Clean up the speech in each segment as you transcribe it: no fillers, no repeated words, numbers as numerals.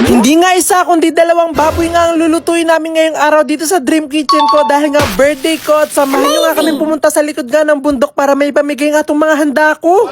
Hindi nga isa kundi dalawang baboy nga ang lulutuin namin ngayong araw dito sa Dream Kitchen ko dahil nga birthday ko at samahan nyo nga kami pumunta sa likod nga ng bundok para may pamigay nga itong mga handa ko.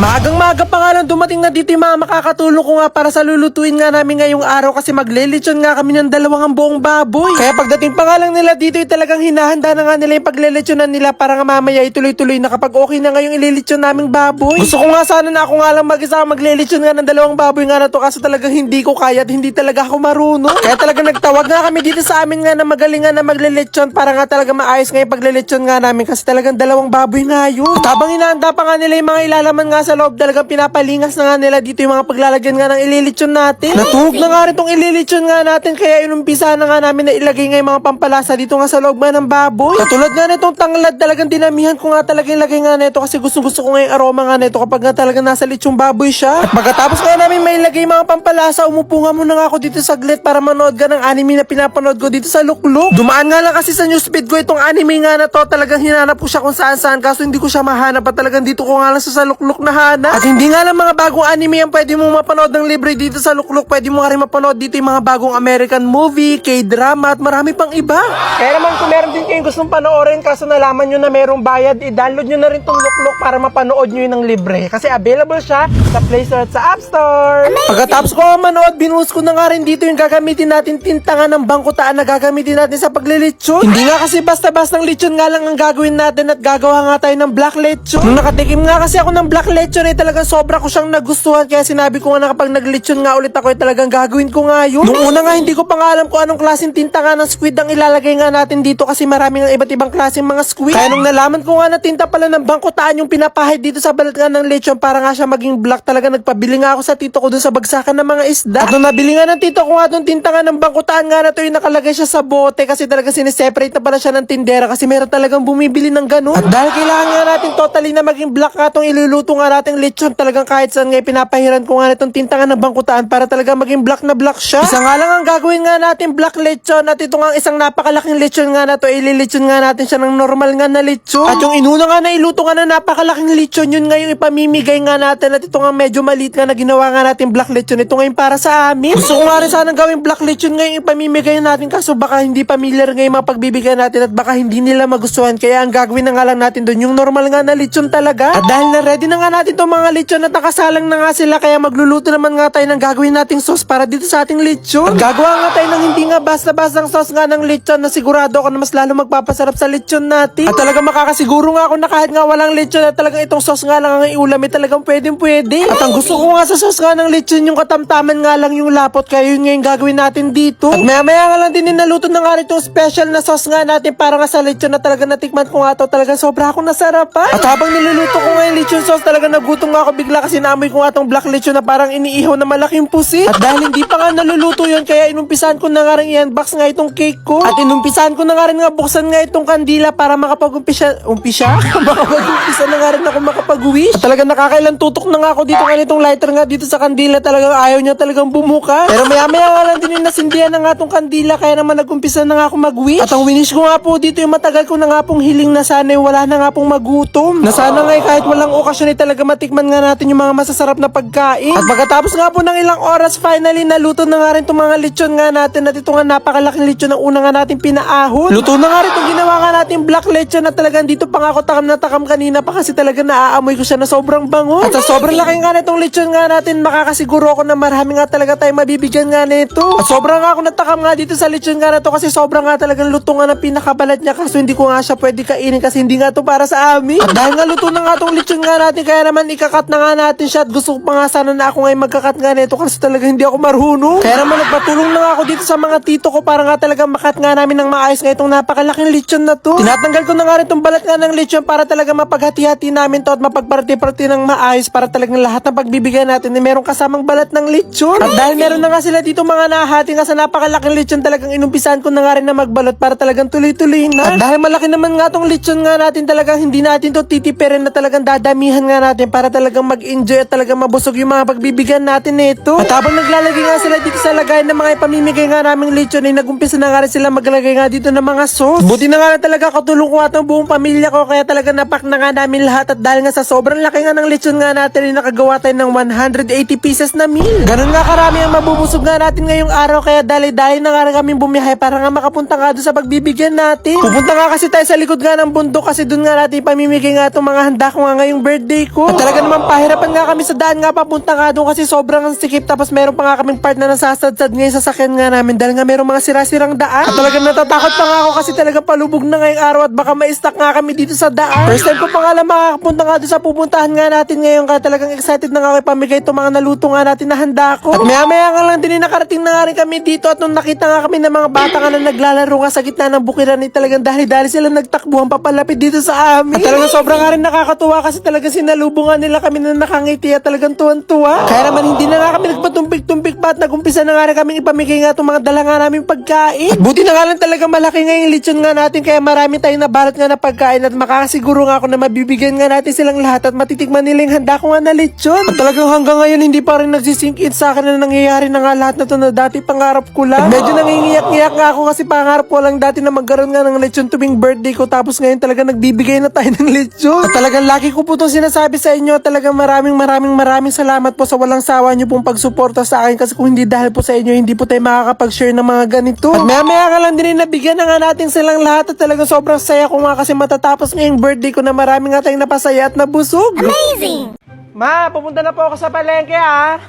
Maagang maaga pa nga lang dumating na dito yung mga makakatulong ko nga para sa lulutuin nga namin ngayong araw kasi maglelechon nga kami ng dalawang buong baboy. Kaya pagdating pa nga lang nila dito ay talagang hinahanda na nga nila yung paglelechonan nila para nga mamaya ituloy-tuloy na kapag okay na nga yung ililechon naming baboy. Gusto ko nga sana na ako nga lang mag-isa maglelechon nga ng dalawang baboy nga na to kaso talagang hindi ko kaya at hindi talaga ako marunong. Kaya talagang nagtawag nga kami dito sa amin nga na magaling nga na maglelechon para nga talaga maayos nga yung paglelechon nga namin kasi talagang dalawang baboy nga yun. At habang inaanda pa nga nila yung mga ilalaman nga sa loob talagang pinapalingas na nga nila dito yung mga paglalagyan nga ng ililechon natin. Natuhog na nga rin tong ililechon nga natin kaya inumpisa na nga namin na ilagay nga yung mga pampalasa dito nga sa loob nga ng baboy. Katulad nga nitong tanglad talagang dinamihan ko nga talaga ilagay nga nito kasi gusto ko nga yung aroma nga nito kapag nga talaga nasa lechong baboy siya. At pagkatapos nga namin may ilagay mga pampalasa umupo nga muna nga ako dito saglit para manood ka ng anime na pinapanood ko dito sa Lukluk. Dumaan nga lang kasi sa newsfeed ko itong anime nga na to. Talagang hinanap ko siya kung saan saan kaso hindi ko siya mahanap at talagang dito ko nga lang sa Lukluk na hanap. At hindi nga lang mga bagong anime yan pwede mo mapanood ng libre dito sa Lukluk. Pwede mo nga rin mapanood dito yung mga bagong American movie, K-drama at marami pang iba. Kaya naman kung meron din kayong gustong panoorin kaso nalaman nyo na merong bayad, i-download nyo na rin tong Lukluk para mapanood nyo yun ng libre. Kasi available siya sa Play Store at sa App Store. Pagkatapos ko manood, binuhos ko na nga rin dito yung gagamitin natin tinta nga ng bangkutaan na gagamitin natin sa paglilitsyon. Hindi nga kasi basta-bastang litsyon nga lang ang gagawin natin at gagawa nga tayo ng black lechon. Nung nakatikim nga kasi ako ng black lechon ay talagang sobra ko siyang nagustuhan kaya sinabi ko nga na kapag naglitsyon nga ulit ako ay talagang gagawin ko nga yun. Nung una nga hindi ko pa nga alam kung anong klaseng tinta nga ng squid ang ilalagay nga natin dito kasi marami ng iba't ibang klaseng mga squid. Kaya nung nalaman ko nga na tinta pala ng bangkutaan yung pinapahid dito sa balat nga ng lechon para nga siya maging black talaga nagpabili nga ako sa tito ko dun sa bagsakan ng mga isda. At nung nabili nga ng tito ko nga itong tinta nga ng bangkutaan nga na to yung nakalagay siya sa bote kasi talaga sineseparate na pala siya ng tindera kasi meron talagang bumibili ng ganun. At dahil kailangan nga natin totally na maging black nga itong iluluto nga nating lechon talagang kahit saan nga pinapahiran ko nga itong tinta nga ng bangkutaan para talaga maging black na black siya. Isa nga lang ang gagawin nga natin black lechon at ito nga isang napakalaking lechon nga na to ililechon nga natin siya ng normal nga na lechon. At yung inuna nga na iluto nga na napakalaking lechon yun nga yung ipamimigay nga natin at ito nga medyo maliit nga na ginawa nga natin black lechon ito nga yung para sa amin. Gusto ko nga rin sanang gawing black lechon nga yung ipamimigay natin kaso baka hindi familiar nga yung mga pagbibigay natin at baka hindi nila magustuhan kaya ang gagawin na nga lang natin doon yung normal nga na lechon talaga. At dahil na ready na nga natin itong mga lechon at nakasalang na nga sila kaya magluluto naman nga tayo ng gagawin nating sauce para dito sa ating lechon. At gagawa nga tayo ng hindi nga basta-bastang sauce nga ng lechon na sigurado ako na mas lalo magpapasarap sa lechon natin. At talagang makakasiguro nga ako na kahit nga walang lechon at talagang itong sauce nga lang ang iulam talagang pwede. At ang gusto ko nga sa sauce nga ng lechon yung katamtaman nga lang yung lapot kaya yun nga yung gagawin natin dito. At maya nga lang din naluto na nga rin itong special na sauce nga natin para nga sa lechon na talaga natikman ko nga to talagang sobra akong nasarapan. At habang niluluto ko nga yung lechon sauce talaga nagutom nga ako bigla kasi naamoy ko nga itong black lechon na parang iniihaw na malaking pusit. At dahil hindi pa nga naluluto yun kaya inumpisahan ko na nga rin i-unbox nga itong cake ko. At inumpisahan ko na nga rin nga buksan nga itong kandila para makapag-umpisa makapag-umpisa na nga rin ako makapag-wish. At talagang nakakailang tutok na nga ako dito nga nitong lighter nga dito sa kandila talagang ayaw niya talagang bumuka. Pero maya nga lang din yung nasindihan na nga itong kandila kaya naman nag-umpisa na nga ako mag-wish. At ang winish ko nga po dito yung matagal ko na nga pong hiling na sana wala na nga pong magutom. Na sana nga kahit walang okasyon ay talaga matikman nga natin yung mga masasarap na pagkain. At pagkatapos nga po ng ilang oras finally naluto na nga rin itong mga lechon nga natin at ito nga napakalaking lechon na una nga natin pinaahon. Luto na nga rin itong ginawa nga natin black lechon na talagang dito pa nga ako takam na takam kanina pa kasi talaga naaamoy ko siya na sobrang bango. At sa sobrang laki nga na itong lechon nga natin makakasiguro ako na marami nga talaga tayo mabibigyan nga nito. At sobrang nga ako natakam nga dito sa lechon nga na to kasi sobrang nga talagang luto nga ng pinakabalat niya kaso hindi ko nga siya pwede kainin kasi hindi nga to para sa amin. At dahil nga luto na nga itong lechon nga natin kaya naman ikakat na nga natin siya at gusto ko pa nga sana na ako ngayon magkakat nga nito kasi talaga hindi ako marunong. Kaya naman nagpatulong na nga ako dito sa mga tito ko para nga talaga makat nga namin ng maayos nga itong napakalaking lechon na to. Tinatanggal ko na nga rin itong balat nga ng lechon para talaga mapaghati-hati namin to at mapagparti-parti ng maayos para talagang lahat ng pagbibigay natin ay merong kasamang balat ng lechon. At dahil meron na nga sila dito mga nahati nga sa napakalaking lechon talagang inumpisahan ko na nga rin na magbalot para talagang tuloy-tuloy na. At dahil malaki naman nga tong lechon nga natin talagang hindi natin to titipirin na talagang dadamihan nga natin para talagang mag-enjoy at talagang mabusog yung mga pagbibigyan natin nito. At habang naglalagay nga sila dito sa lagayan ng mga ipamimigay nga naming lechon ay nagumpisa na nga rin sila maglagay nga dito ng mga sauce. Buti na nga talaga katulong ko at ng buong pamilya ko kaya talaga napak na nga namin lahat at dahil nga sa sobrang laki nga ng lechon nga natin ay nakagawa tayo ng 180 pieces na meal. Ganun nga marami ang mabubusog nga natin ngayong araw, kaya dali-dali na nga rin kaming bumiyahe para nga makapunta nga doon sa pagbibigyan natin. Pupunta nga kasi tayo sa likod nga ng bundok kasi doon nga natin pamimigay nga itong mga handa ko nga ngayong birthday ko. At talaga naman pahirapan nga kami sa daan nga papunta nga doon kasi sobrang sikip, tapos meron pa nga kaming part na nasasadsad ngayon sa sakyan nga namin dahil nga meron mga sira-sirang daan. At talagang natatakot pa nga ako kasi talaga palubog na ngayong araw at baka ma-stuck nga kami dito sa daan. First time ko pa nga lang makakapunta nga doon sa pupuntahan nga natin ngayon, kaya talagang excited na nga ako ipamigay itong mga naluto nga natin na handa ko. At maya-maya nga lang din nakarating na nga rin kami dito, at nung nakita nga kami ng mga bata nga na naglalaro nga sa gitna ng bukiran, talagang dahil sila nagtakbuhan papalapit dito sa amin. At talagang sobrang nga rin nakakatuwa kasi talagang sinalubungan nila kami na nakangiti at talagang tuwan-tuwa. Kaya naman hindi na nga kami nagpatumpik-tumpik pa at nagumpisa na nga rin kami ipamigay nga itong mga dala nga namin pagkain. At buti na nga lang talaga malaki nga yung lechon nga natin, kaya marami tayong nabalot nga na pagkain at makakasiguro nga ako na mabibigyan nga natin silang lahat at matitikman nila yung handa ko nga na lechon. At talagang hanggang ngayon hindi pa rin nagsisink in sa akin na nangyayari na nga lahat na to na dati pangarap ko lang. At medyo nangingiyak-ngiyak nga ako kasi pangarap ko lang dati na magkaroon nga ng lechon tuwing birthday ko, tapos ngayon talaga nagbibigay na tayo ng lechon. At talagang lagi ko po itong sinasabi sa inyo, talagang maraming salamat po sa walang sawa nyo pong pagsuporta sa akin, kasi kung hindi dahil po sa inyo hindi po tayo makakapag-share ng mga ganito. At maya ka lang din nabigyan na nga natin silang lahat at talagang sobrang saya ko nga kasi matatapos ngayong birthday ko na marami nga tayong napasaya at nabusog. Amazing! Ma, pupunta na po ako sa palengke ha.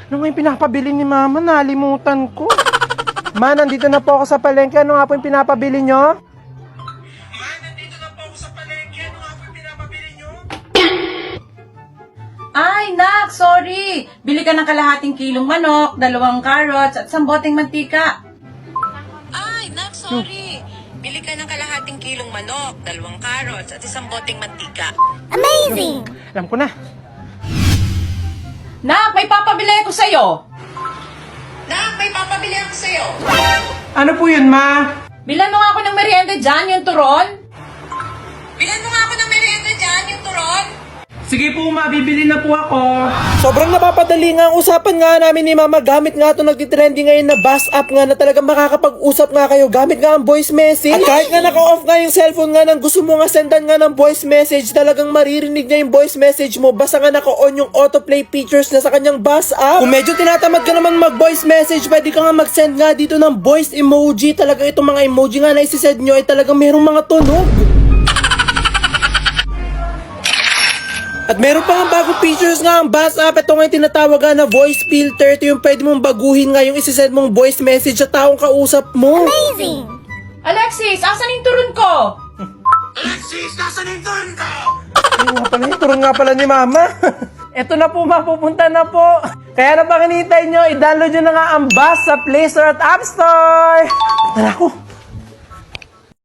Ano nga yung pinapabili ni Mama? Nalimutan ko. Ma, nandito na po ako sa palengke. Ano nga po yung pinapabili nyo? Ma, nandito na po ako sa palengke. Ano nga po yung pinapabili nyo? Ay, nak, sorry. Bili ka ng kalahating kilong manok, 2 carrots, at 1 boteng mantika. Ay, nak, sorry. Bili ka ng kalahating kilong manok, 2 carrots, at 1 boteng mantika. Amazing! Alam ko na. Nak, may papabili ako sa'yo. Nak, may papabili ako sa'yo. Ano po yun, Ma? Bilan mo nga ako ng merienda dyan, yung turon. Bilan mo nga ako ng merienda dyan, yung turon. Sige po, Ma, bibili na po ako. Sobrang napapadali nga ang usapan nga namin ni Mama gamit nga ito nagtitrending ngayon na bus app nga na talagang makakapag-usap nga kayo gamit nga ang voice message. At kahit nga naka-off nga yung cellphone nga nang gusto mo nga sendan nga ng voice message, talagang maririnig niya yung voice message mo basta nga naka-on yung autoplay features na sa kanyang bus app. Kung medyo tinatamad ka naman mag-voice message, pwede ka nga mag-send nga dito ng voice emoji. Talagang itong mga emoji nga na isisend nyo ay talagang merong mga tunog. At meron pa nga bagong features nga ang bus app. Ito nga yung tinatawag na voice filter. Ito yung pwede mong baguhin nga yung isisend mong voice message sa taong kausap mo. Amazing! Alexis, asan yung turon ko? Alexis, nasan yung turon ko? Ay, nga pala yung turun nga pala ni Mama. Ito na po, mapupunta na po. Kaya na pang hinihintay nyo, i-download nyo na nga ang bus sa Play Store at App Store. Tara ko.